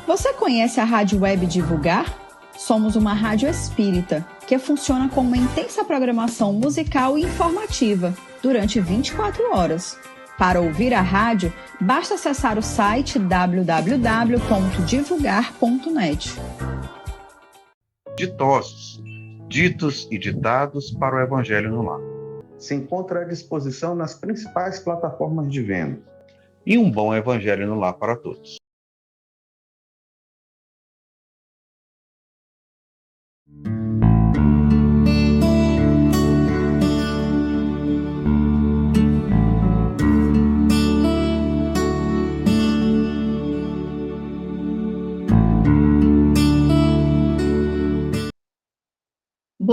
Você conhece a Rádio Web Divulgar? Somos uma rádio espírita que funciona com uma intensa programação musical e informativa durante 24 horas. Para ouvir a rádio, basta acessar o site www.divulgar.net. Ditosos, ditos e ditados para o Evangelho no Lar. Se encontra à disposição nas principais plataformas de venda. E um bom Evangelho no Lar para todos.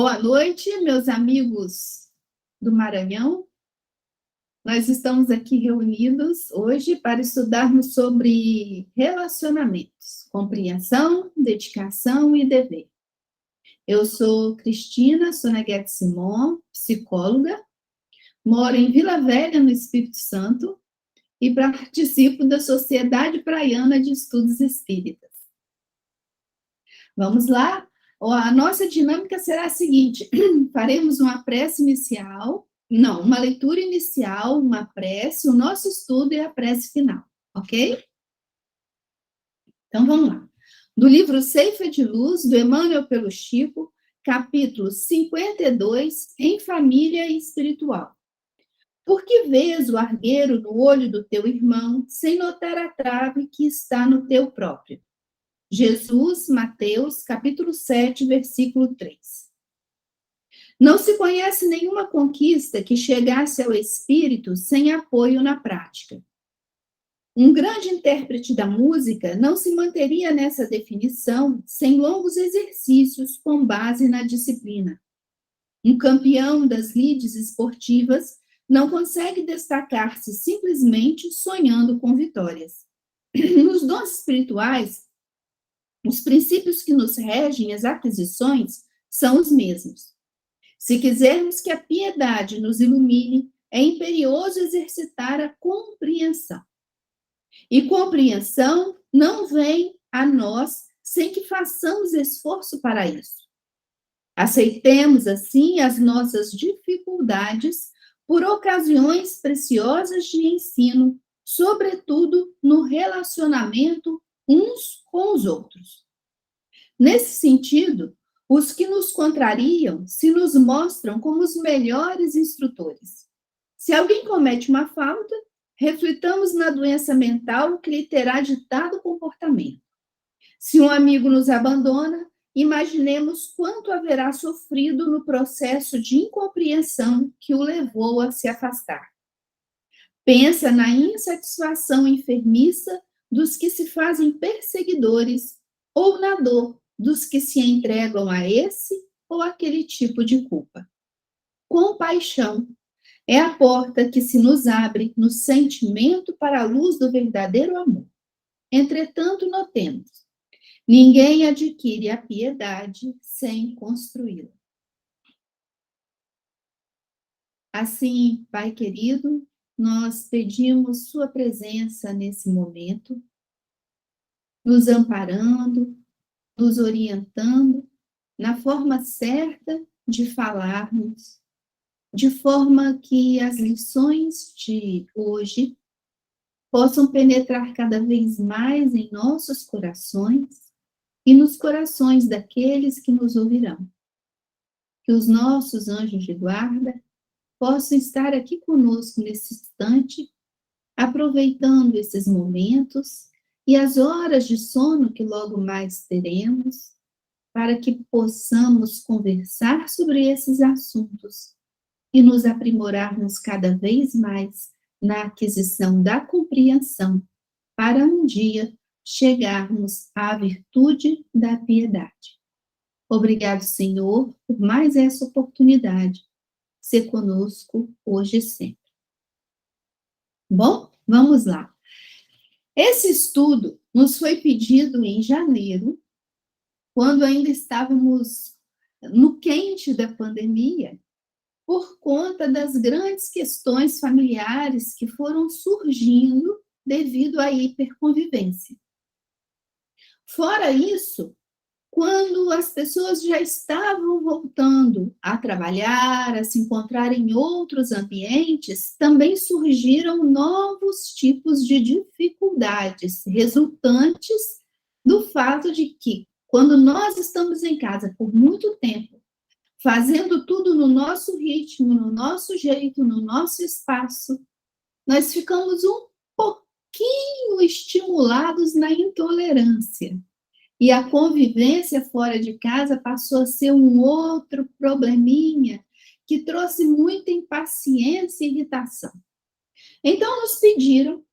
Boa noite, meus amigos do Maranhão. Nós estamos aqui reunidos hoje para estudarmos sobre relacionamentos, compreensão, dedicação e dever. Eu sou Cristina Soneguete Simon, psicóloga, moro em Vila Velha, no Espírito Santo, e participo da Sociedade Praiana de Estudos Espíritas. Vamos lá? A nossa dinâmica será a seguinte: faremos uma prece inicial, uma leitura inicial, uma prece, o nosso estudo e a prece final, ok? Então, vamos lá. Do livro Ceifa de Luz, do Emmanuel pelo Chico, capítulo 52, em família e espiritual. Por que vês o argueiro no olho do teu irmão, sem notar a trave que está no teu próprio? Jesus, Mateus, capítulo 7, versículo 3. Não se conhece nenhuma conquista que chegasse ao espírito sem apoio na prática. Um grande intérprete da música não se manteria nessa definição sem longos exercícios com base na disciplina. Um campeão das lides esportivas não consegue destacar-se simplesmente sonhando com vitórias. Nos dons espirituais, os princípios que nos regem as aquisições são os mesmos. Se quisermos que a piedade nos ilumine, é imperioso exercitar a compreensão. E compreensão não vem a nós sem que façamos esforço para isso. Aceitemos, assim, as nossas dificuldades por ocasiões preciosas de ensino, sobretudo no relacionamento uns com os outros. Nesse sentido, os que nos contrariam se nos mostram como os melhores instrutores. Se alguém comete uma falta, reflitamos na doença mental que lhe terá ditado o comportamento. Se um amigo nos abandona, imaginemos quanto haverá sofrido no processo de incompreensão que o levou a se afastar. Pensa na insatisfação enfermiça dos que se fazem perseguidores ou na dor dos que se entregam a esse ou aquele tipo de culpa. Compaixão é a porta que se nos abre no sentimento para a luz do verdadeiro amor. Entretanto, notemos, ninguém adquire a piedade sem construí-la. Assim, Pai querido, nós pedimos sua presença nesse momento, nos amparando, nos orientando na forma certa de falarmos, de forma que as lições de hoje possam penetrar cada vez mais em nossos corações e nos corações daqueles que nos ouvirão. Que os nossos anjos de guarda possam estar aqui conosco nesse instante, aproveitando esses momentos e as horas de sono que logo mais teremos, para que possamos conversar sobre esses assuntos e nos aprimorarmos cada vez mais na aquisição da compreensão, para um dia chegarmos à virtude da piedade. Obrigado, Senhor, por mais essa oportunidade. Ser conosco hoje e sempre. Bom, vamos lá. Esse estudo nos foi pedido em janeiro, quando ainda estávamos no quente da pandemia, por conta das grandes questões familiares que foram surgindo devido à hiperconvivência. Fora isso, quando as pessoas já estavam voltando a trabalhar, a se encontrar em outros ambientes, também surgiram novos tipos de dificuldades resultantes do fato de que, quando nós estamos em casa por muito tempo, fazendo tudo no nosso ritmo, no nosso jeito, no nosso espaço, nós ficamos um pouquinho estimulados na intolerância. E a convivência fora de casa passou a ser um outro probleminha que trouxe muita impaciência e irritação. Então, nos pediram,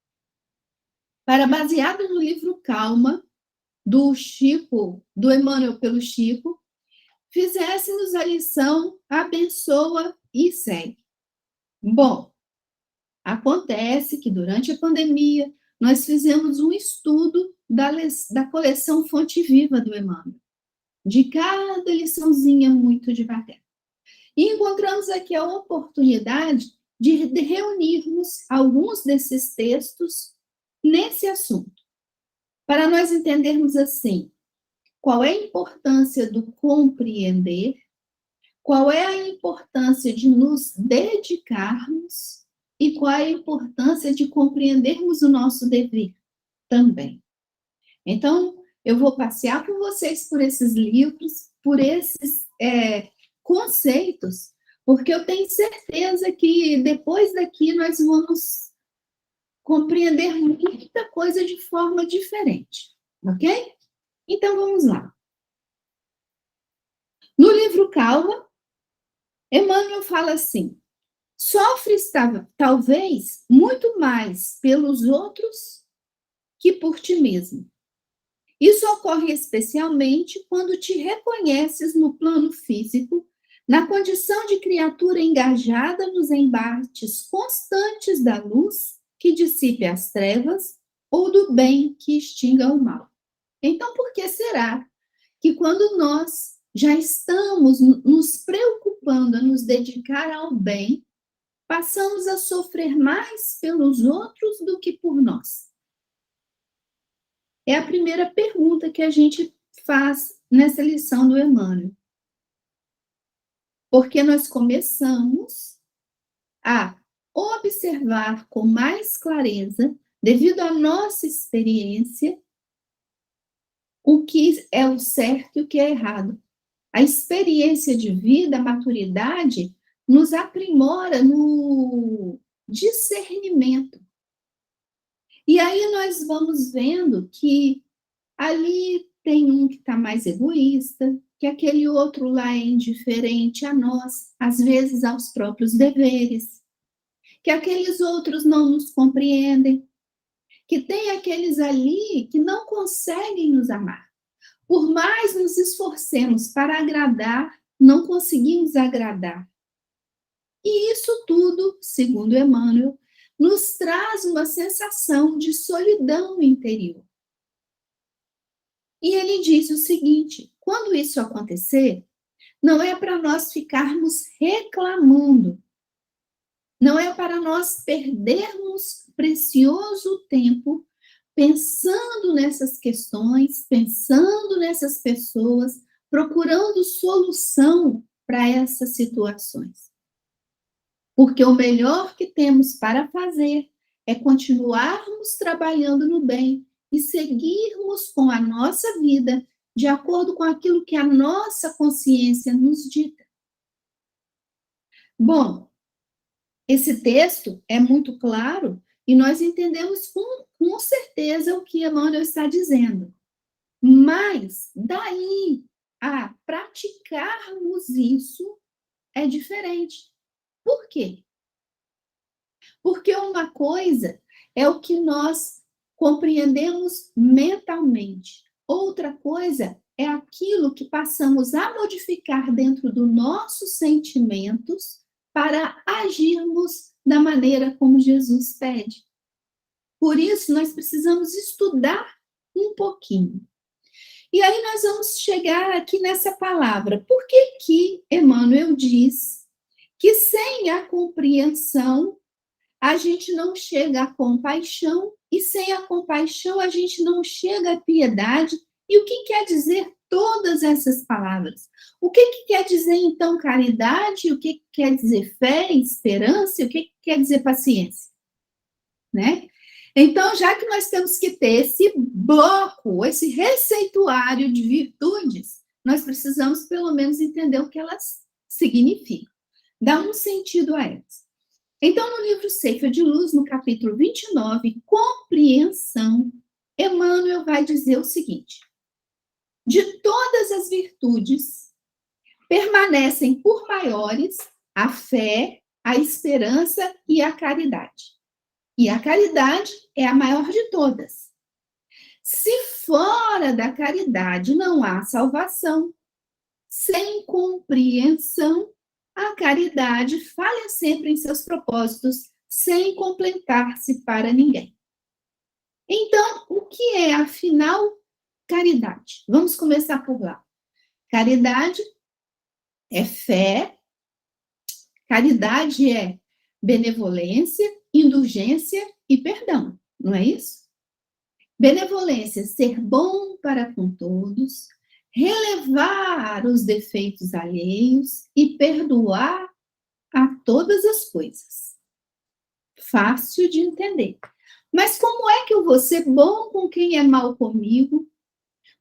para, baseado no livro Calma, do Chico, do Emmanuel pelo Chico, fizéssemos a lição Abençoa e Segue. Bom, acontece que durante a pandemia nós fizemos um estudo da coleção Fonte Viva do Emmanuel, de cada liçãozinha muito devagar. E encontramos aqui a oportunidade de reunirmos alguns desses textos nesse assunto, para nós entendermos assim, qual é a importância do compreender, qual é a importância de nos dedicarmos e qual é a importância de compreendermos o nosso dever também. Então, eu vou passear com vocês por esses livros, por esses conceitos, porque eu tenho certeza que depois daqui nós vamos compreender muita coisa de forma diferente, ok? Então, vamos lá. No livro Calma, Emmanuel fala assim: sofres talvez muito mais pelos outros que por ti mesmo. Isso ocorre especialmente quando te reconheces no plano físico, na condição de criatura engajada nos embates constantes da luz que dissipe as trevas ou do bem que extinga o mal. Então, por que será que quando nós já estamos nos preocupando a nos dedicar ao bem, passamos a sofrer mais pelos outros do que por nós? É a primeira pergunta que a gente faz nessa lição do Emmanuel. Porque nós começamos a observar com mais clareza, devido à nossa experiência, o que é o certo e o que é errado. A experiência de vida, a maturidade, nos aprimora no discernimento. E aí nós vamos vendo que ali tem um que está mais egoísta, que aquele outro lá é indiferente a nós, às vezes aos próprios deveres, que aqueles outros não nos compreendem, que tem aqueles ali que não conseguem nos amar. Por mais nos esforcemos para agradar, não conseguimos agradar. E isso tudo, segundo Emmanuel, nos traz uma sensação de solidão interior. E ele diz o seguinte: quando isso acontecer, não é para nós ficarmos reclamando, não é para nós perdermos precioso tempo pensando nessas questões, pensando nessas pessoas, procurando solução para essas situações. Porque o melhor que temos para fazer é continuarmos trabalhando no bem e seguirmos com a nossa vida de acordo com aquilo que a nossa consciência nos dita. Bom, esse texto é muito claro e nós entendemos com certeza o que Emmanuel está dizendo. Mas daí a praticarmos isso é diferente. Por quê? Porque uma coisa é o que nós compreendemos mentalmente. Outra coisa é aquilo que passamos a modificar dentro dos nossos sentimentos para agirmos da maneira como Jesus pede. Por isso, nós precisamos estudar um pouquinho. E aí nós vamos chegar aqui nessa palavra. Por que Emmanuel diz que sem a compreensão a gente não chega à compaixão e sem a compaixão a gente não chega à piedade E o que quer dizer todas essas palavras? O que quer dizer, então, caridade? O que quer dizer fé, esperança? E o que quer dizer paciência? Né? Então, já que nós temos que ter esse bloco, esse receituário de virtudes, nós precisamos, pelo menos, entender o que elas significam. Dar um sentido a elas. Então, no livro Ceifa de Luz, no capítulo 29, Compreensão, Emmanuel vai dizer o seguinte: de todas as virtudes, permanecem por maiores a fé, a esperança e a caridade. E a caridade é a maior de todas. Se fora da caridade não há salvação, sem compreensão, a caridade falha sempre em seus propósitos, sem completar-se para ninguém. Então, o que é, afinal, caridade? Vamos começar por lá. Caridade é fé, caridade é benevolência, indulgência e perdão, não é isso? Benevolência, ser bom para com todos, relevar os defeitos alheios e perdoar a todas as coisas. Fácil de entender. Mas como é que eu vou ser bom com quem é mal comigo?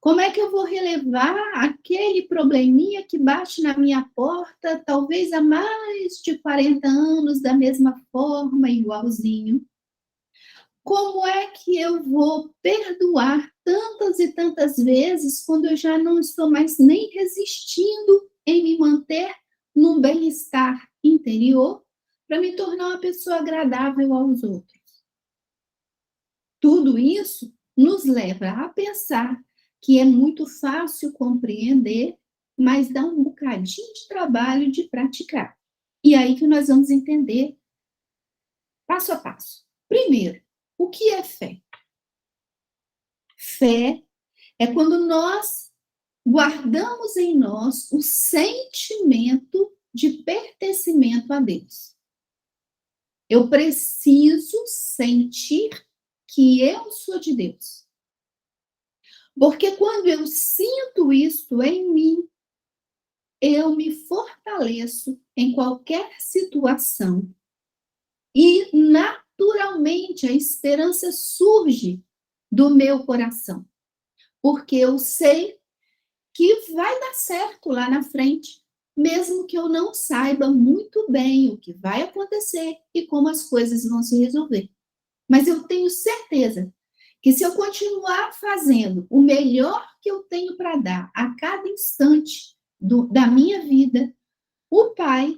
Como é que eu vou relevar aquele probleminha que bate na minha porta, talvez há mais de 40 anos, da mesma forma, igualzinho? Como é que eu vou perdoar tantas e tantas vezes quando eu já não estou mais nem resistindo em me manter num bem-estar interior para me tornar uma pessoa agradável aos outros? Tudo isso nos leva a pensar que é muito fácil compreender, mas dá um bocadinho de trabalho de praticar. E aí que nós vamos entender passo a passo. Primeiro, o que é fé? Fé é quando nós guardamos em nós o sentimento de pertencimento a Deus. Eu preciso sentir que eu sou de Deus. Porque quando eu sinto isso em mim, eu me fortaleço em qualquer situação. E, naturalmente, a esperança surge do meu coração. Porque eu sei que vai dar certo lá na frente, mesmo que eu não saiba muito bem o que vai acontecer e como as coisas vão se resolver. Mas eu tenho certeza que se eu continuar fazendo o melhor que eu tenho para dar a cada instante da minha vida, o Pai,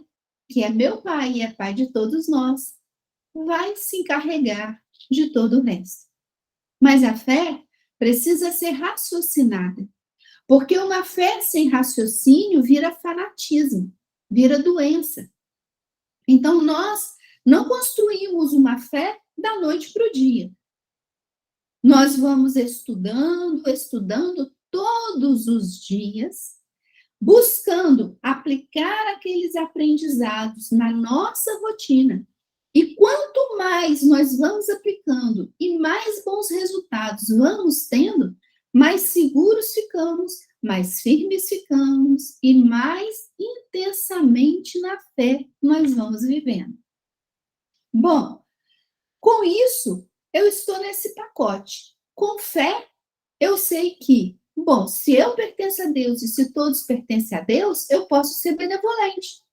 que é meu Pai e é Pai de todos nós, vai se encarregar de todo o resto. Mas a fé precisa ser raciocinada, porque uma fé sem raciocínio vira fanatismo, vira doença. Então, nós não construímos uma fé da noite para o dia. Nós vamos estudando todos os dias, buscando aplicar aqueles aprendizados na nossa rotina. E quanto mais nós vamos aplicando e mais bons resultados vamos tendo, mais seguros ficamos, mais firmes ficamos e mais intensamente na fé nós vamos vivendo. Bom, com isso, eu estou nesse pacote. Com fé, eu sei que, bom, se eu pertenço a Deus e se todos pertencem a Deus, eu posso ser benevolente.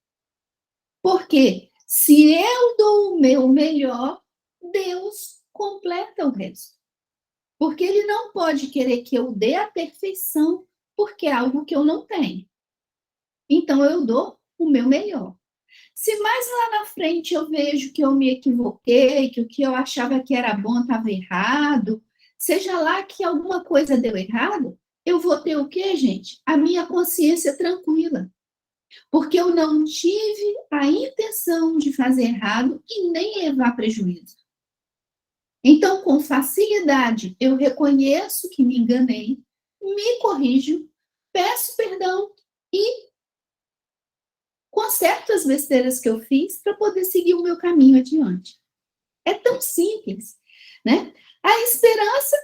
Porque se eu dou o meu melhor, Deus completa o resto. Porque Ele não pode querer que eu dê a perfeição, porque é algo que eu não tenho. Então, eu dou o meu melhor. Se mais lá na frente eu vejo que eu me equivoquei, que o que eu achava que era bom estava errado, seja lá que alguma coisa deu errado, eu vou ter o quê, gente? A minha consciência tranquila. Porque eu não tive a intenção de fazer errado e nem levar prejuízo. Então, com facilidade, eu reconheço que me enganei, me corrijo, peço perdão e conserto as besteiras que eu fiz para poder seguir o meu caminho adiante. É tão simples, né? A esperança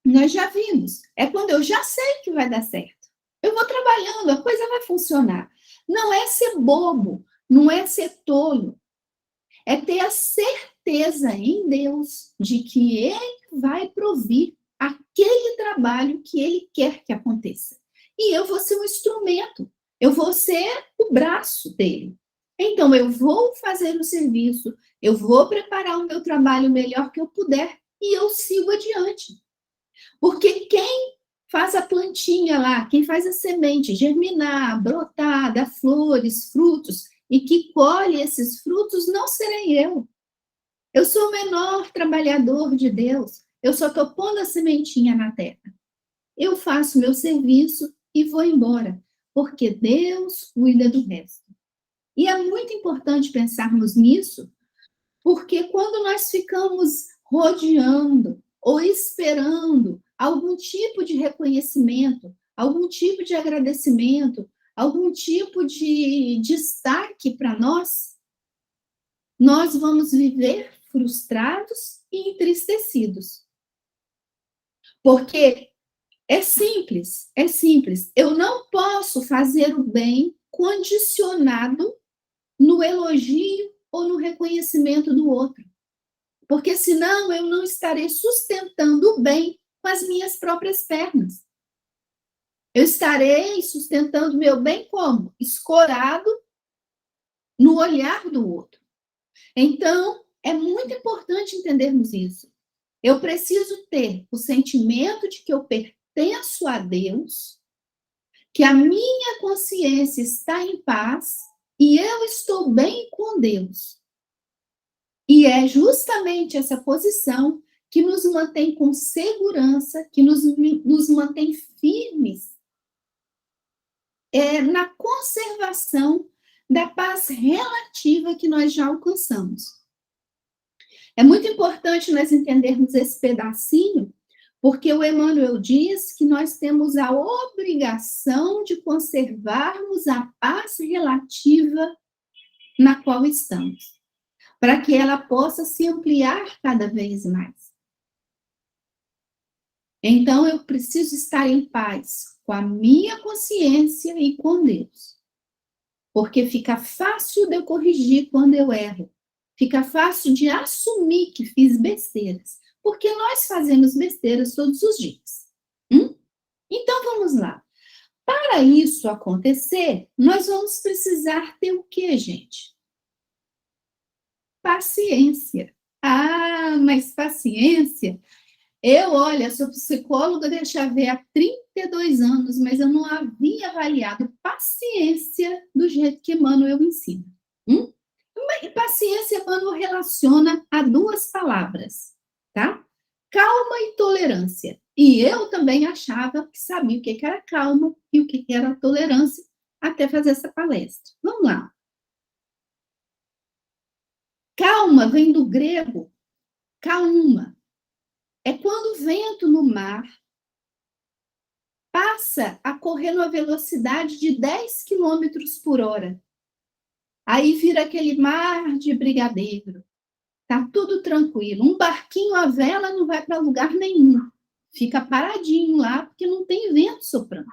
Nós já vimos. É quando eu já sei que vai dar certo. Eu vou trabalhando, a coisa vai funcionar. Não é ser bobo, não é ser tolo. É ter a certeza em Deus de que Ele vai provir aquele trabalho que Ele quer que aconteça. E eu vou ser um instrumento, eu vou ser o braço dele. Então, eu vou fazer o serviço, eu vou preparar o meu trabalho o melhor que eu puder e eu sigo adiante. Porque quem faz a plantinha lá, quem faz a semente germinar, brotar, dar flores, frutos, e que colhe esses frutos, não serei eu. Eu sou o menor trabalhador de Deus. Eu só estou pondo a sementinha na terra. Eu faço meu serviço e vou embora, porque Deus cuida do resto. E é muito importante pensarmos nisso, porque quando nós ficamos rodeando ou esperando algum tipo de reconhecimento, algum tipo de agradecimento, algum tipo de destaque para nós, nós vamos viver frustrados e entristecidos. Porque é simples, é simples. Eu não posso fazer o bem condicionado no elogio ou no reconhecimento do outro. Porque senão eu não estarei sustentando o bem com as minhas próprias pernas. Eu estarei sustentando meu bem como? Escorado no olhar do outro. Então, é muito importante entendermos isso. Eu preciso ter o sentimento de que eu pertenço a Deus, que a minha consciência está em paz e eu estou bem com Deus. E é justamente essa posição que nos mantém com segurança, que nos mantém firmes na conservação da paz relativa que nós já alcançamos. É muito importante nós entendermos esse pedacinho, porque o Emmanuel diz que nós temos a obrigação de conservarmos a paz relativa na qual estamos, para que ela possa se ampliar cada vez mais. Então, eu preciso estar em paz com a minha consciência e com Deus, porque fica fácil de eu corrigir quando eu erro, fica fácil de assumir que fiz besteiras, porque nós fazemos besteiras todos os dias. Então, vamos lá. Para isso acontecer, nós vamos precisar ter o quê, gente? Paciência. Ah, mas paciência? Olha, sou psicóloga, deixa eu ver, há 32 anos, mas eu não havia avaliado paciência do jeito que Emmanuel ensina. E paciência, Emmanuel relaciona a duas palavras, tá? Calma e tolerância. E eu também achava que sabia o que era calma e o que era tolerância, até fazer essa palestra. Vamos lá. Calma vem do grego calma. É quando o vento no mar passa a correr numa velocidade de 10 km por hora. Aí vira aquele mar de brigadeiro. Tá tudo tranquilo. Um barquinho à vela não vai para lugar nenhum. Fica paradinho lá, porque não tem vento soprando.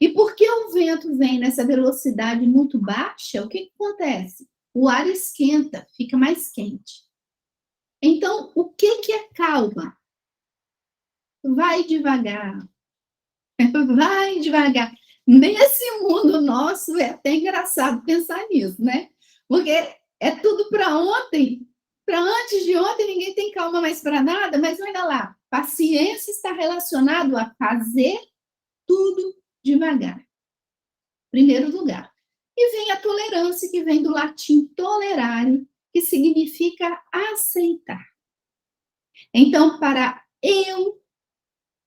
E porque o vento vem nessa velocidade muito baixa, o que acontece? O ar esquenta, fica mais quente. Então, o que é calma? Vai devagar. Vai devagar. Nesse mundo nosso, é até engraçado pensar nisso, né? Porque é tudo para ontem. Para antes de ontem, ninguém tem calma mais para nada, mas olha lá, paciência está relacionado a fazer tudo devagar. Primeiro lugar. E vem a tolerância, que vem do latim tolerare, que significa aceitar. Então, para eu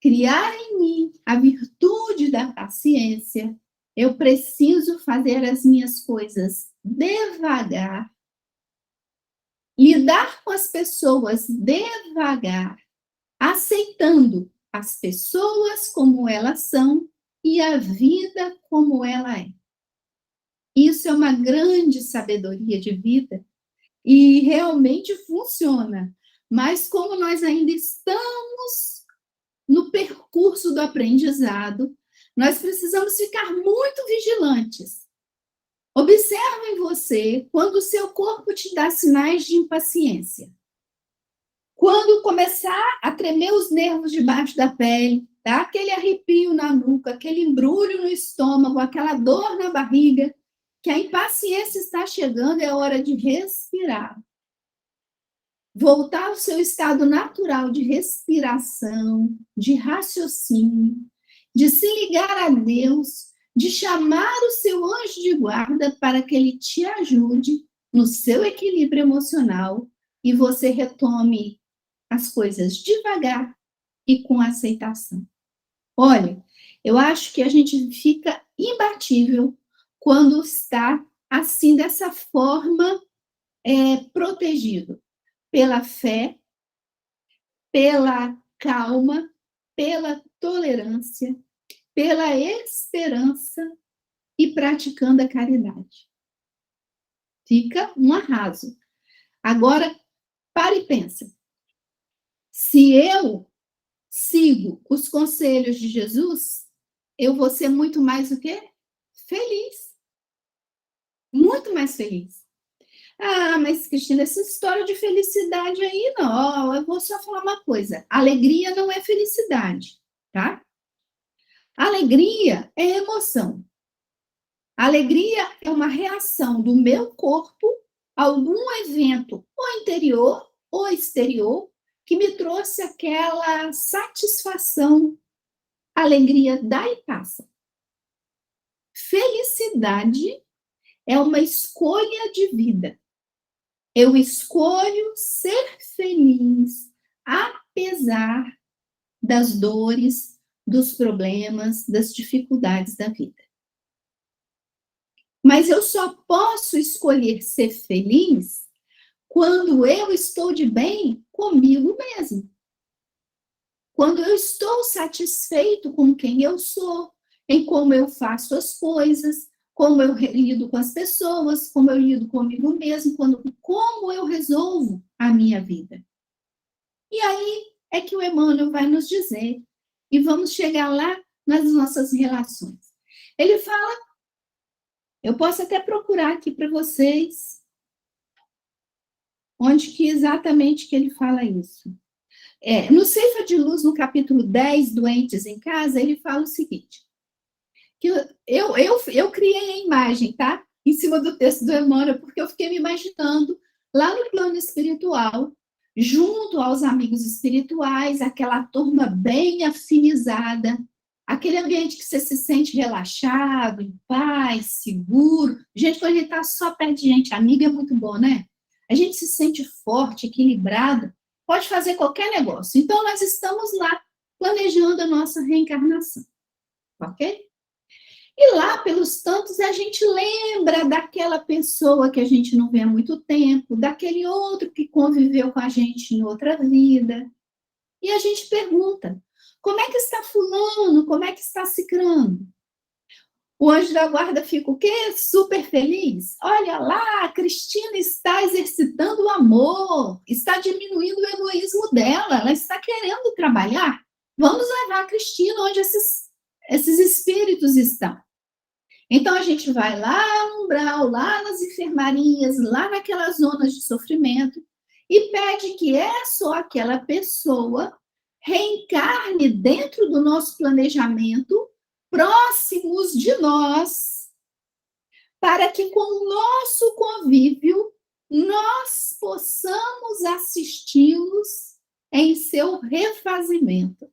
criar em mim a virtude da paciência, eu preciso fazer as minhas coisas devagar, lidar com as pessoas devagar, aceitando as pessoas como elas são e a vida como ela é. Isso é uma grande sabedoria de vida e realmente funciona. Mas como nós ainda estamos no percurso do aprendizado, nós precisamos ficar muito vigilantes. Observe em você quando o seu corpo te dá sinais de impaciência. Quando começar a tremer os nervos debaixo da pele, dá aquele arrepio na nuca, aquele embrulho no estômago, aquela dor na barriga, que a impaciência está chegando, é hora de respirar. Voltar ao seu estado natural de respiração, de raciocínio, de se ligar a Deus, de chamar o seu anjo de guarda para que ele te ajude no seu equilíbrio emocional e você retome as coisas devagar e com aceitação. Olha, eu acho que a gente fica imbatível quando está assim, dessa forma, protegido pela fé, pela calma, pela tolerância, pela esperança e praticando a caridade. Fica um arraso. Agora, para e pensa. Se eu sigo os conselhos de Jesus, eu vou ser muito mais o quê? Feliz. Muito mais feliz. Ah, mas Cristina, essa história de felicidade aí, não. Eu vou só falar uma coisa. Alegria não é felicidade, tá? Alegria é emoção. Alegria é uma reação do meu corpo a algum evento, ou interior ou exterior, que me trouxe aquela satisfação, alegria dá e passa. Felicidade é uma escolha de vida. Eu escolho ser feliz, apesar das dores, dos problemas, das dificuldades da vida. Mas eu só posso escolher ser feliz quando eu estou de bem comigo mesmo. Quando eu estou satisfeito com quem eu sou, em como eu faço as coisas, como eu lido com as pessoas, como eu lido comigo mesmo, como eu resolvo a minha vida. E aí é que o Emmanuel vai nos dizer, e vamos chegar lá nas nossas relações. Ele fala, eu posso até procurar aqui para vocês, onde que exatamente que ele fala isso. No Ceifa de Luz, no capítulo 10, Doentes em Casa, ele fala o seguinte, que eu criei a imagem, tá? Em cima do texto do Emmanuel, porque eu fiquei me imaginando lá no plano espiritual, junto aos amigos espirituais, aquela turma bem afinizada, aquele ambiente que você se sente relaxado, em paz, seguro. Gente, quando a gente está só perto de gente amiga, é muito bom, né? A gente se sente forte, equilibrado, pode fazer qualquer negócio. Então, nós estamos lá planejando a nossa reencarnação, ok? E lá, pelos tantos, a gente lembra daquela pessoa que a gente não vê há muito tempo, daquele outro que conviveu com a gente em outra vida. E a gente pergunta, como é que está fulano? Como é que está cicrano? O anjo da guarda fica o quê? Super feliz. Olha lá, a Cristina está exercitando o amor, está diminuindo o egoísmo dela, ela está querendo trabalhar. Vamos levar a Cristina onde esses espíritos estão. Então, a gente vai lá no umbral, lá nas enfermarias, lá naquelas zonas de sofrimento, e pede que essa ou aquela pessoa reencarne dentro do nosso planejamento, próximos de nós, para que com o nosso convívio, nós possamos assisti-los em seu refazimento.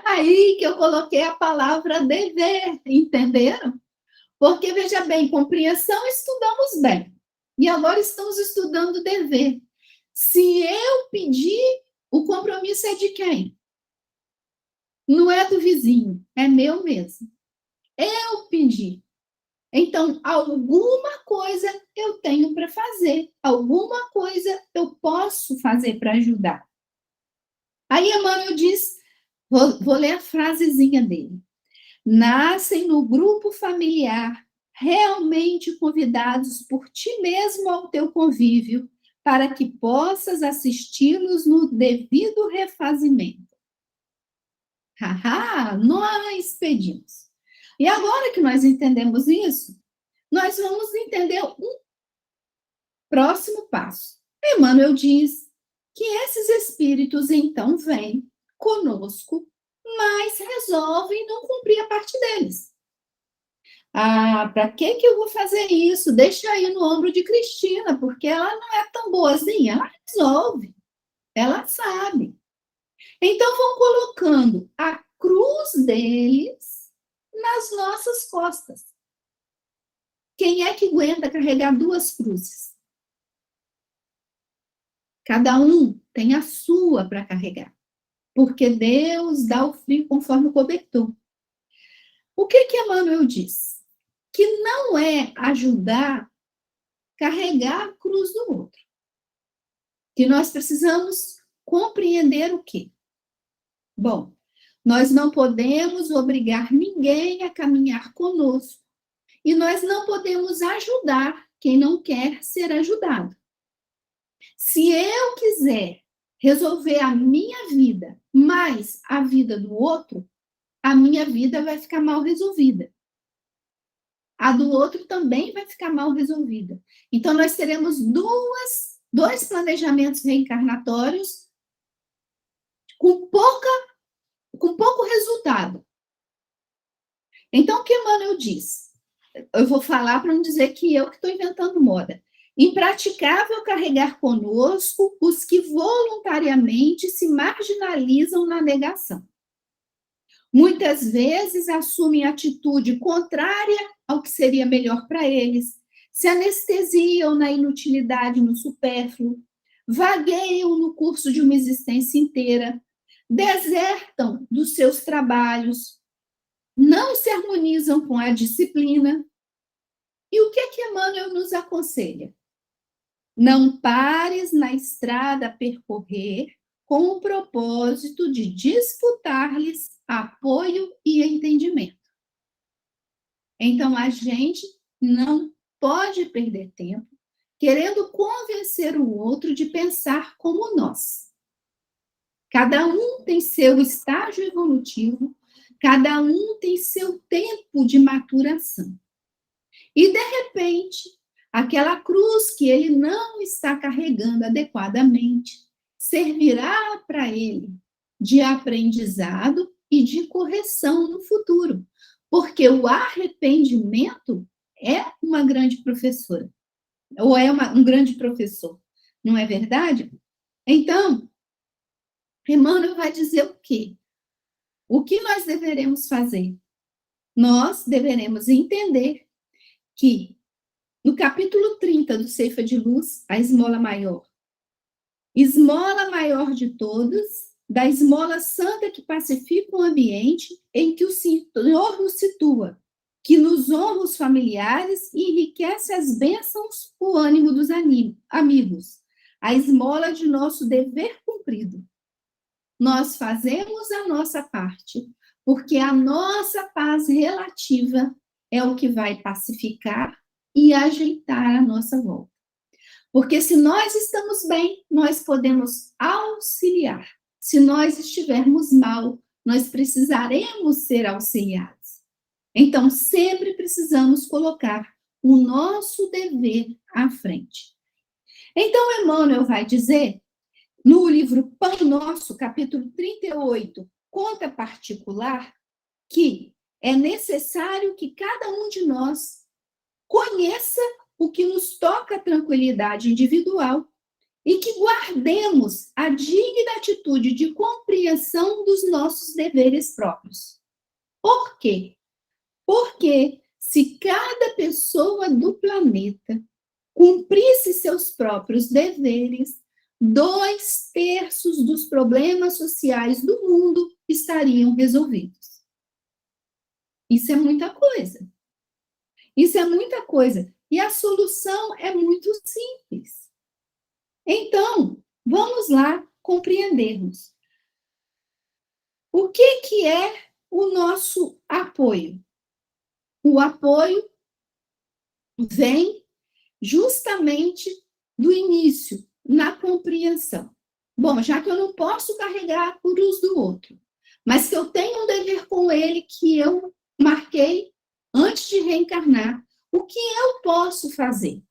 Aí que eu coloquei a palavra dever, entenderam? Porque, veja bem, compreensão estudamos bem. E agora estamos estudando dever. Se eu pedir, o compromisso é de quem? Não é do vizinho, é meu mesmo. Eu pedi. Então, alguma coisa eu tenho para fazer. Alguma coisa eu posso fazer para ajudar. Aí Emmanuel diz, vou ler a frasezinha dele. Nascem no grupo familiar, realmente convidados por ti mesmo ao teu convívio, para que possas assisti-los no devido refazimento. Haha, nós pedimos. E agora que nós entendemos isso, nós vamos entender um próximo passo. Emmanuel diz que esses espíritos, então, vêm conosco, mas resolvem não cumprir a parte deles. Ah, para que eu vou fazer isso? Deixa aí no ombro de Cristina, porque ela não é tão boazinha, ela resolve, ela sabe. Então, vão colocando a cruz deles nas nossas costas. Quem é que aguenta carregar 2 cruzes? Cada um tem a sua para carregar, porque Deus dá o frio conforme o cobertor. O que Emmanuel diz? Que não é ajudar a carregar a cruz do outro. Que nós precisamos compreender o quê? Bom, nós não podemos obrigar ninguém a caminhar conosco. E nós não podemos ajudar quem não quer ser ajudado. Se eu quiser resolver a minha vida mais a vida do outro, a minha vida vai ficar mal resolvida. A do outro também vai ficar mal resolvida. Então, nós teremos 2 planejamentos reencarnatórios com pouco resultado. Então, o que Emmanuel diz? Eu vou falar para não dizer que eu que estou inventando moda. Impraticável carregar conosco os que voluntariamente se marginalizam na negação. Muitas vezes assumem atitude contrária ao que seria melhor para eles, se anestesiam na inutilidade, no supérfluo, vagueiam no curso de uma existência inteira, desertam dos seus trabalhos, não se harmonizam com a disciplina. E o que Emmanuel nos aconselha? Não pares na estrada a percorrer com o propósito de disputar-lhes apoio e entendimento. Então, a gente não pode perder tempo querendo convencer o outro de pensar como nós. Cada um tem seu estágio evolutivo, cada um tem seu tempo de maturação. E, de repente, aquela cruz que ele não está carregando adequadamente servirá para ele de aprendizado e de correção no futuro, porque o arrependimento é uma grande professora, ou é um grande professor, não é verdade? Então, Emmanuel vai dizer o quê? O que nós deveremos fazer? Nós deveremos entender que, no capítulo 30 do Ceifa de Luz, a esmola maior de todos, da esmola santa que pacifica o ambiente em que o Senhor nos situa, que nos honra os familiares e enriquece as bênçãos, o ânimo dos amigos, a esmola de nosso dever cumprido. Nós fazemos a nossa parte, porque a nossa paz relativa é o que vai pacificar e ajeitar a nossa volta. Porque se nós estamos bem, nós podemos auxiliar. Se nós estivermos mal, nós precisaremos ser auxiliados. Então, sempre precisamos colocar o nosso dever à frente. Então, Emmanuel vai dizer, no livro Pão Nosso, capítulo 38, Conta Particular, que é necessário que cada um de nós conheça o que nos toca a tranquilidade individual e que guardemos a digna atitude de compreensão dos nossos deveres próprios. Por quê? Porque se cada pessoa do planeta cumprisse seus próprios deveres, 2/3 dos problemas sociais do mundo estariam resolvidos. Isso é muita coisa. Isso é muita coisa. E a solução é muito simples. Então, vamos lá compreendermos. O que é o nosso apoio? O apoio vem justamente do início, na compreensão. Bom, já que eu não posso carregar a cruz do outro, mas que eu tenho um dever com ele que eu marquei antes de reencarnar. O que eu posso fazer?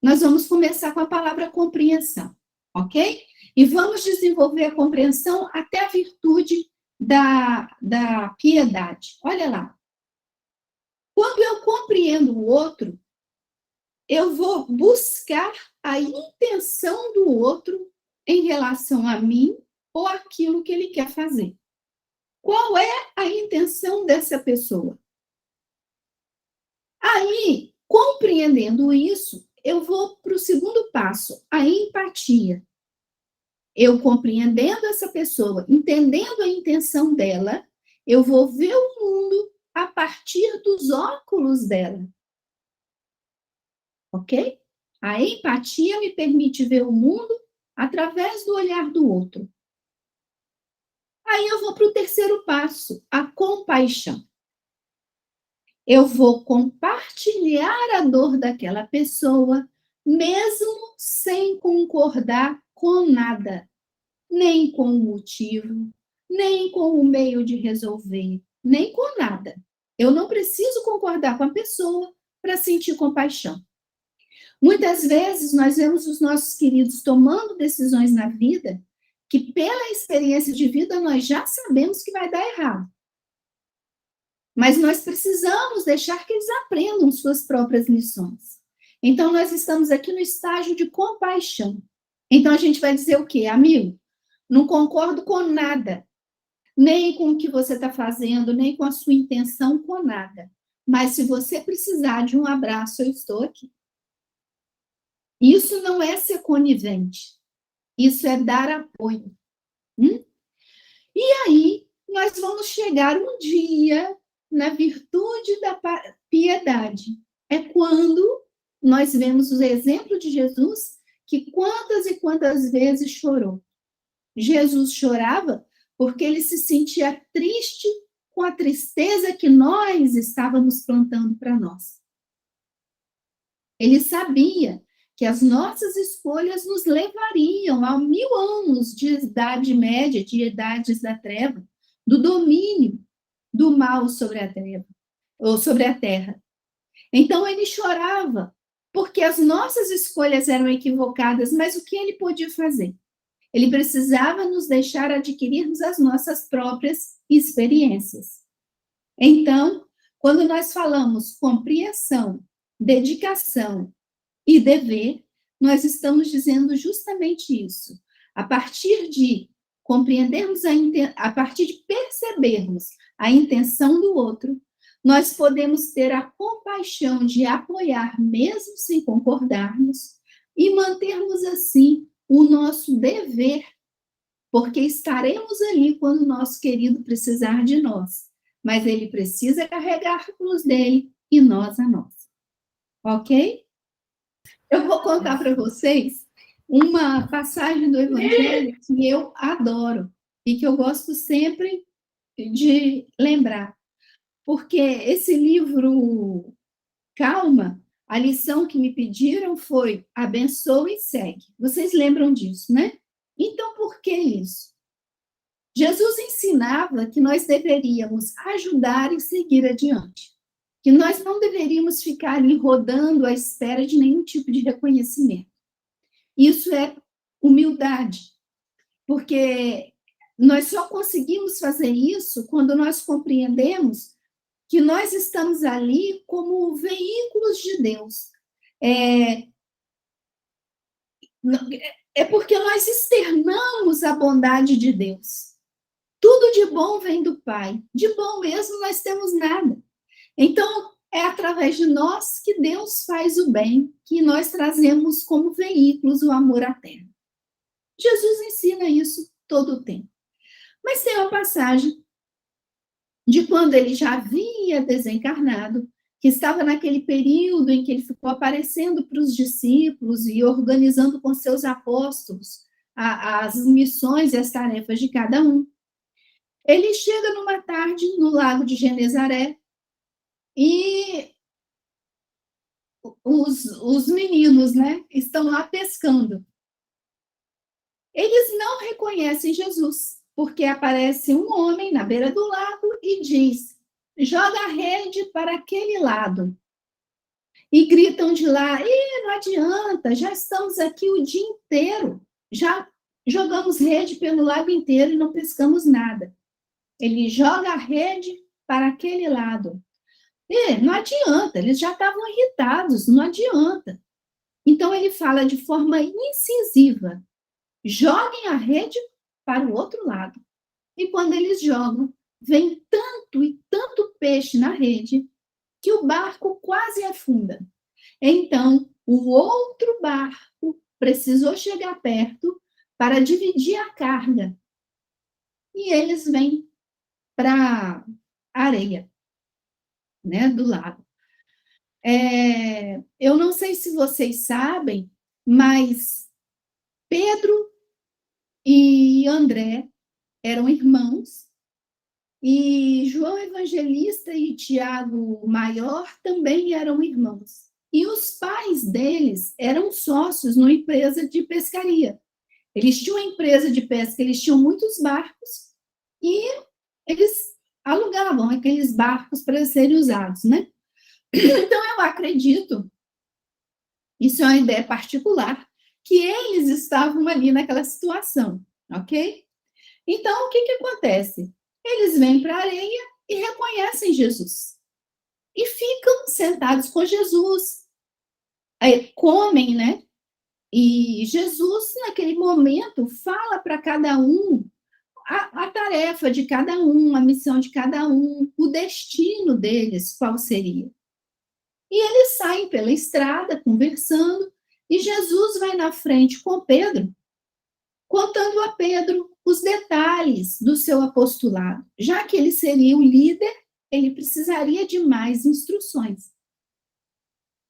Nós vamos começar com a palavra compreensão, ok? E vamos desenvolver a compreensão até a virtude da piedade. Olha lá. Quando eu compreendo o outro, eu vou buscar a intenção do outro em relação a mim ou aquilo que ele quer fazer. Qual é a intenção dessa pessoa? Aí, compreendendo isso, eu vou para o segundo passo, a empatia. Eu compreendendo essa pessoa, entendendo a intenção dela, eu vou ver o mundo a partir dos óculos dela. Ok? A empatia me permite ver o mundo através do olhar do outro. Aí eu vou para o terceiro passo, a compaixão. Eu vou compartilhar a dor daquela pessoa, mesmo sem concordar com nada, nem com o motivo, nem com o meio de resolver, nem com nada. Eu não preciso concordar com a pessoa para sentir compaixão. Muitas vezes nós vemos os nossos queridos tomando decisões na vida que, pela experiência de vida, nós já sabemos que vai dar errado. Mas nós precisamos deixar que eles aprendam suas próprias lições. Então, nós estamos aqui no estágio de compaixão. Então, a gente vai dizer o quê? Amigo, não concordo com nada, nem com o que você está fazendo, nem com a sua intenção, com nada. Mas se você precisar de um abraço, eu estou aqui. Isso não é ser conivente. Isso é dar apoio. E aí, nós vamos chegar um dia na virtude da piedade. É quando nós vemos o exemplo de Jesus, que quantas e quantas vezes chorou. Jesus chorava porque ele se sentia triste com a tristeza que nós estávamos plantando para nós. Ele sabia que as nossas escolhas nos levariam a 1000 anos de idade média, de idades da treva, do domínio do mal sobre a treva, ou sobre a terra. Então ele chorava, porque as nossas escolhas eram equivocadas, mas o que ele podia fazer? Ele precisava nos deixar adquirirmos as nossas próprias experiências. Então, quando nós falamos compreensão, dedicação e dever, nós estamos dizendo justamente isso. A partir de compreendermos, a partir de percebermos a intenção do outro, nós podemos ter a compaixão de apoiar, mesmo sem concordarmos, e mantermos assim o nosso dever, porque estaremos ali quando o nosso querido precisar de nós, mas ele precisa carregar a cruz dele e nós a nossa. Ok? Eu vou contar para vocês uma passagem do Evangelho que eu adoro e que eu gosto sempre de lembrar, porque esse livro Calma, a lição que me pediram foi abençoa e segue. Vocês lembram disso, né? Então, por que isso? Jesus ensinava que nós deveríamos ajudar e seguir adiante, que nós não deveríamos ficar ali rodando à espera de nenhum tipo de reconhecimento. Isso é humildade, porque nós só conseguimos fazer isso quando nós compreendemos que nós estamos ali como veículos de Deus. É porque nós externamos a bondade de Deus. Tudo de bom vem do Pai. De bom mesmo nós temos nada. Então, é através de nós que Deus faz o bem, que nós trazemos como veículos o amor à terra. Jesus ensina isso todo o tempo. Mas tem uma passagem de quando ele já havia desencarnado, que estava naquele período em que ele ficou aparecendo para os discípulos e organizando com seus apóstolos as missões e as tarefas de cada um. Ele chega numa tarde no lago de Genezaré e os meninos, né, estão lá pescando. Eles não reconhecem Jesus. porque aparece um homem na beira do lago e diz: joga a rede para aquele lado. E gritam de lá: não adianta, já estamos aqui o dia inteiro, já jogamos rede pelo lago inteiro e não pescamos nada. Ele joga a rede para aquele lado. Não adianta, eles já estavam irritados, não adianta. Então ele fala de forma incisiva: joguem a rede para o outro lado. E quando eles jogam, vem tanto e tanto peixe na rede que o barco quase afunda. Então, o outro barco precisou chegar perto para dividir a carga. E eles vêm para a areia, né, do lago. Eu não sei se vocês sabem, mas Pedro e André eram irmãos, e João Evangelista e Tiago Maior também eram irmãos. E os pais deles eram sócios numa empresa de pescaria. Eles tinham uma empresa de pesca, eles tinham muitos barcos, e eles alugavam aqueles barcos para serem usados, né? Então, eu acredito, isso é uma ideia particular, que eles estavam ali naquela situação, ok? Então, o que acontece? Eles vêm para a areia e reconhecem Jesus. E ficam sentados com Jesus. Aí, comem, né? E Jesus, naquele momento, fala para cada um a tarefa de cada um, a missão de cada um, o destino deles, qual seria. E eles saem pela estrada, conversando, e Jesus vai na frente com Pedro, contando a Pedro os detalhes do seu apostolado. Já que ele seria o líder, ele precisaria de mais instruções.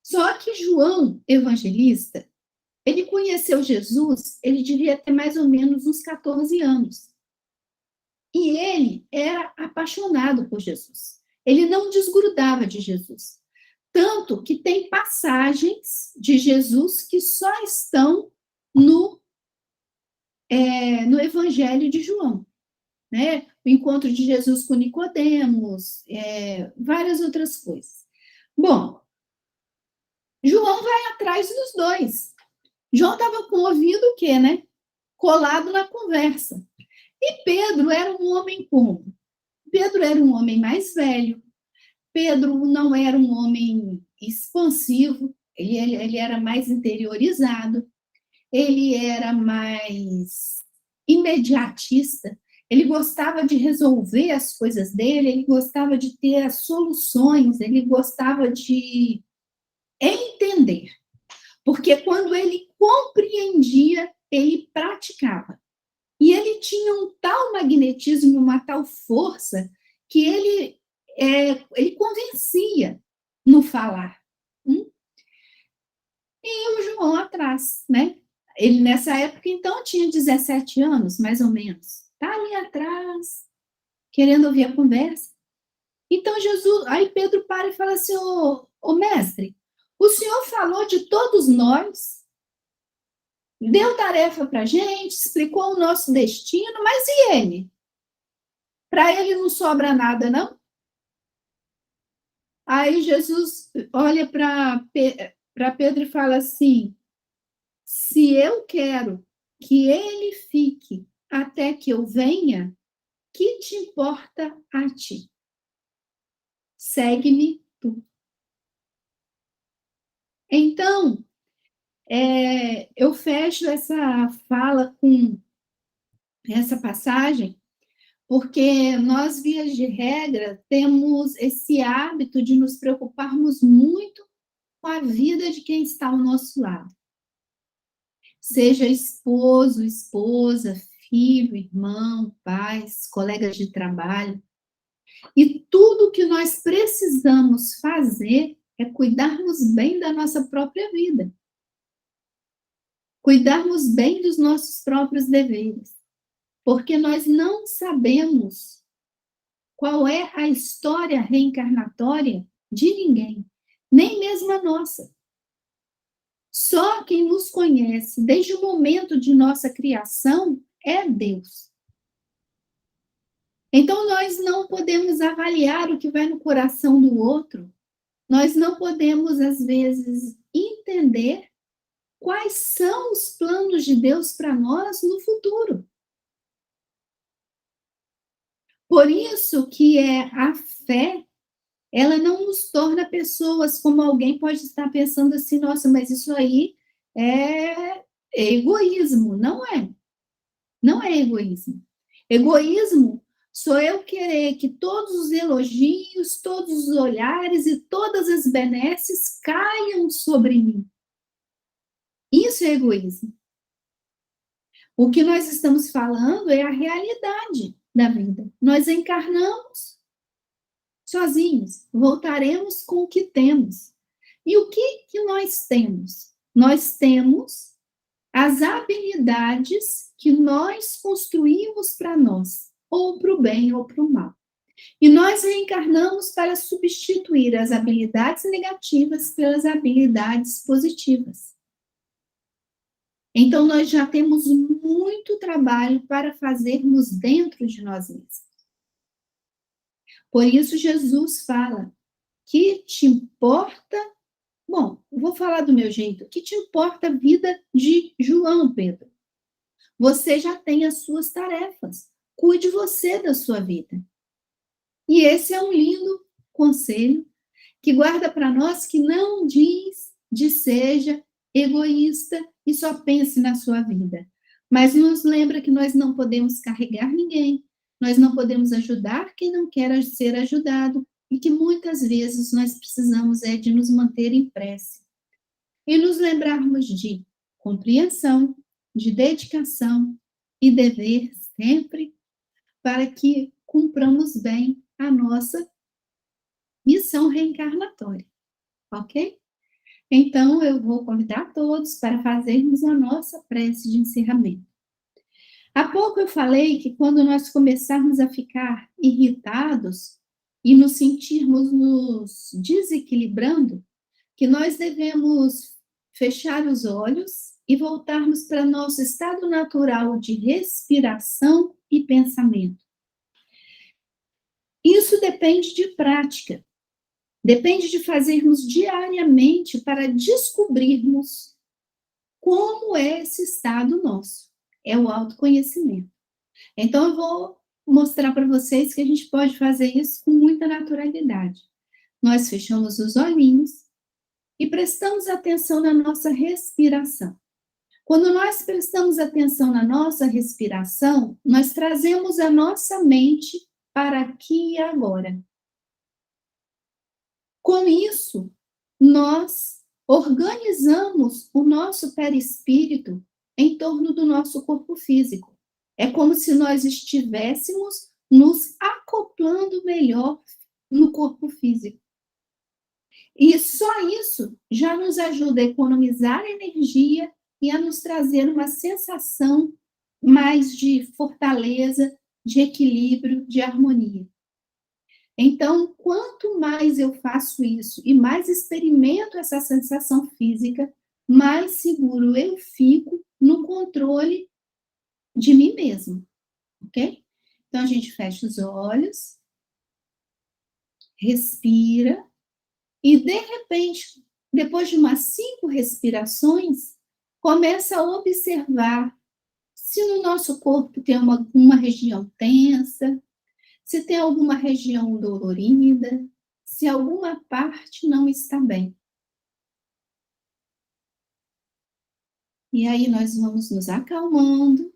Só que João Evangelista, ele conheceu Jesus, ele devia ter mais ou menos uns 14 anos. E ele era apaixonado por Jesus. Ele não desgrudava de Jesus. Tanto que tem passagens de Jesus que só estão no Evangelho de João, né? O encontro de Jesus com Nicodemos, várias outras coisas. Bom, João vai atrás dos dois. João estava com o ouvido o quê, né? Colado na conversa. E Pedro era um homem como? Pedro era um homem mais velho. Pedro não era um homem expansivo, ele era mais interiorizado, ele era mais imediatista, ele gostava de resolver as coisas dele, ele gostava de ter as soluções, ele gostava de entender. Porque quando ele compreendia, ele praticava. E ele tinha um tal magnetismo, uma tal força, que ele convencia no falar. E o João atrás, né? Ele, nessa época, então, tinha 17 anos, mais ou menos. Tá ali atrás, querendo ouvir a conversa. Então, aí Pedro para e fala assim, ô mestre, o senhor falou de todos nós, deu tarefa para a gente, explicou o nosso destino, mas e ele? Para ele não sobra nada, não? Aí Jesus olha para Pedro e fala assim, se eu quero que ele fique até que eu venha, que te importa a ti? Segue-me tu. Então, eu fecho essa fala com essa passagem, porque nós, vias de regra, temos esse hábito de nos preocuparmos muito com a vida de quem está ao nosso lado. Seja esposo, esposa, filho, irmão, pais, colegas de trabalho. E tudo que nós precisamos fazer é cuidarmos bem da nossa própria vida. Cuidarmos bem dos nossos próprios deveres. Porque nós não sabemos qual é a história reencarnatória de ninguém, nem mesmo a nossa. Só quem nos conhece desde o momento de nossa criação é Deus. Então, nós não podemos avaliar o que vai no coração do outro, nós não podemos, às vezes, entender quais são os planos de Deus para nós no futuro. Por isso que a fé, ela não nos torna pessoas como alguém pode estar pensando assim, nossa, mas isso aí é egoísmo. Não é. Não é egoísmo. Egoísmo sou eu querer que todos os elogios, todos os olhares e todas as benesses caiam sobre mim. Isso é egoísmo. O que nós estamos falando é a realidade da vida. Nós encarnamos sozinhos, voltaremos com o que temos. E o que nós temos? Nós temos as habilidades que nós construímos para nós, ou para o bem ou para o mal. E nós reencarnamos para substituir as habilidades negativas pelas habilidades positivas. Então, nós já temos muito trabalho para fazermos dentro de nós mesmos. Por isso, Jesus fala, que te importa... Bom, vou falar do meu jeito. Que te importa a vida de João, Pedro? Você já tem as suas tarefas. Cuide você da sua vida. E esse é um lindo conselho que guarda para nós que não diz de seja egoísta e só pense na sua vida. Mas nos lembra que nós não podemos carregar ninguém, nós não podemos ajudar quem não quer ser ajudado e que muitas vezes nós precisamos de nos manter em prece. E nos lembrarmos de compreensão, de dedicação e dever sempre para que cumpramos bem a nossa missão reencarnatória, ok? Então, eu vou convidar todos para fazermos a nossa prece de encerramento. Há pouco eu falei que quando nós começarmos a ficar irritados e nos sentirmos nos desequilibrando, que nós devemos fechar os olhos e voltarmos para nosso estado natural de respiração e pensamento. Isso depende de prática. Depende de fazermos diariamente para descobrirmos como é esse estado nosso. É o autoconhecimento. Então, eu vou mostrar para vocês que a gente pode fazer isso com muita naturalidade. Nós fechamos os olhinhos e prestamos atenção na nossa respiração. Quando nós prestamos atenção na nossa respiração, nós trazemos a nossa mente para aqui e agora. Com isso, nós organizamos o nosso perispírito em torno do nosso corpo físico. É como se nós estivéssemos nos acoplando melhor no corpo físico. E só isso já nos ajuda a economizar energia e a nos trazer uma sensação mais de fortaleza, de equilíbrio, de harmonia. Então, quanto mais eu faço isso e mais experimento essa sensação física, mais seguro eu fico no controle de mim mesmo, ok? Então, a gente fecha os olhos, respira, e, de repente, depois de umas 5 respirações, começa a observar se no nosso corpo tem uma região tensa, se tem alguma região dolorida, se alguma parte não está bem. E aí nós vamos nos acalmando.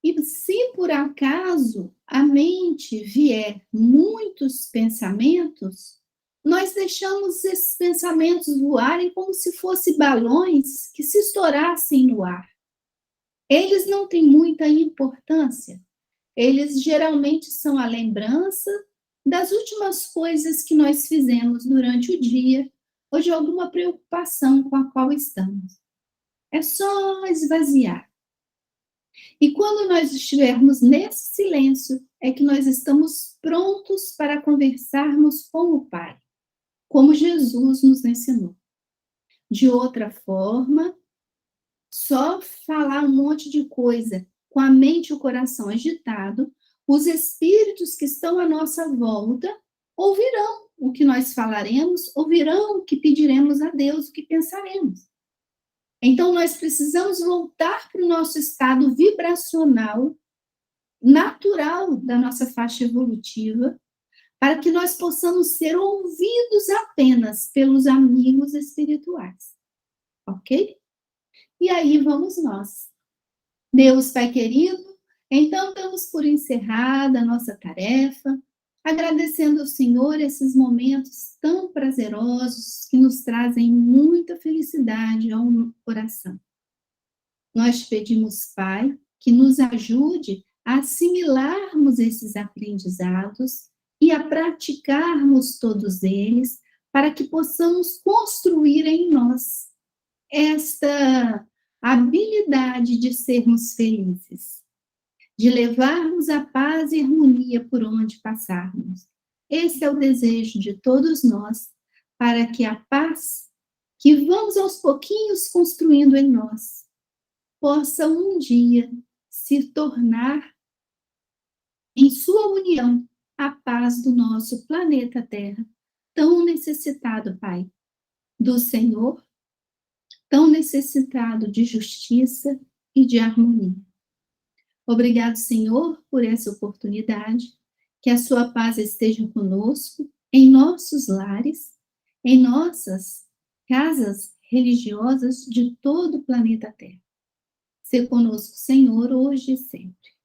E se por acaso a mente vier muitos pensamentos, nós deixamos esses pensamentos voarem como se fossem balões que se estourassem no ar. Eles não têm muita importância. Eles geralmente são a lembrança das últimas coisas que nós fizemos durante o dia ou de alguma preocupação com a qual estamos. É só esvaziar. E quando nós estivermos nesse silêncio, é que nós estamos prontos para conversarmos com o Pai, como Jesus nos ensinou. De outra forma, só falar um monte de coisa com a mente e o coração agitado, os espíritos que estão à nossa volta ouvirão o que nós falaremos, ouvirão o que pediremos a Deus, o que pensaremos. Então, nós precisamos voltar para o nosso estado vibracional, natural da nossa faixa evolutiva, para que nós possamos ser ouvidos apenas pelos amigos espirituais. Ok? E aí vamos nós. Deus Pai querido, então damos por encerrada a nossa tarefa, agradecendo ao Senhor esses momentos tão prazerosos que nos trazem muita felicidade ao coração. Nós pedimos, Pai, que nos ajude a assimilarmos esses aprendizados e a praticarmos todos eles para que possamos construir em nós esta habilidade de sermos felizes, de levarmos a paz e harmonia por onde passarmos. Esse é o desejo de todos nós, para que a paz que vamos aos pouquinhos construindo em nós, possa um dia se tornar, em sua união, a paz do nosso planeta Terra, tão necessitado, Pai, do Senhor, tão necessitado de justiça e de harmonia. Obrigado, Senhor, por essa oportunidade, que a sua paz esteja conosco, em nossos lares, em nossas casas religiosas de todo o planeta Terra. Ser conosco, Senhor, hoje e sempre.